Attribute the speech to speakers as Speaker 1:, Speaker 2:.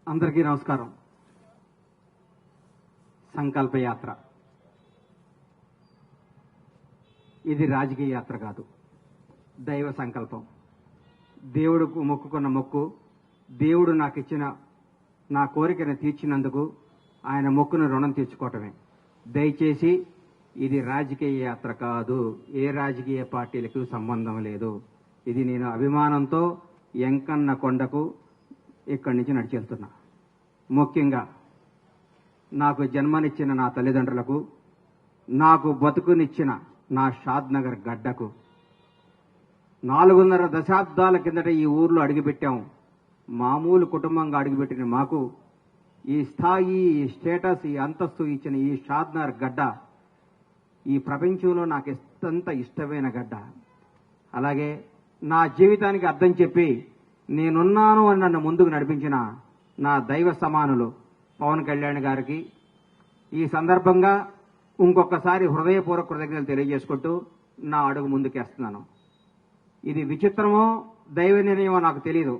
Speaker 1: అందరికీ నమస్కారం. సంకల్ప యాత్ర ఇది రాజకీయ యాత్ర కాదు, దైవ సంకల్పం. దేవుడుకు మొక్కుకున్న మొక్కు, దేవుడు నాకు ఇచ్చిన నా కోరికను తీర్చినందుకు ఆయన మొక్కును రుణం తీర్చుకోవటమే. దయచేసి ఇది రాజకీయ యాత్ర కాదు, ఏ రాజకీయ పార్టీలకు సంబంధం లేదు. ఇది నేను అభిమానంతో ఎంకన్న కొండకు ఇక్కడి నుంచి నడిచెళ్తున్నా. ముఖ్యంగా నాకు జన్మనిచ్చిన నా తల్లిదండ్రులకు, నాకు బతుకునిచ్చిన నా షాద్నగర్ గడ్డకు, 4.5 దశాబ్దాల కిందట ఈ ఊర్లో అడుగుపెట్టాం. మామూలు కుటుంబంగా అడుగుపెట్టిన మాకు ఈ స్థాయి, ఈ స్టేటస్, ఈ అంతస్తు ఇచ్చిన ఈ షాద్నగర్ గడ్డ ఈ ప్రపంచంలో నాకు ఎంత ఇష్టమైన గడ్డ. అలాగే నా జీవితానికి అర్థం చెప్పి నేనున్నాను అని నన్ను ముందుకు నడిపించిన నా దైవ సమానులు పవన్ కళ్యాణ్ గారికి ఈ సందర్భంగా ఇంకొకసారి హృదయపూర్వక కృతజ్ఞతలు తెలియజేసుకుంటూ నా అడుగు ముందుకేస్తున్నాను. ఇది విచిత్రమో దైవ నిర్ణయమో నాకు తెలియదు.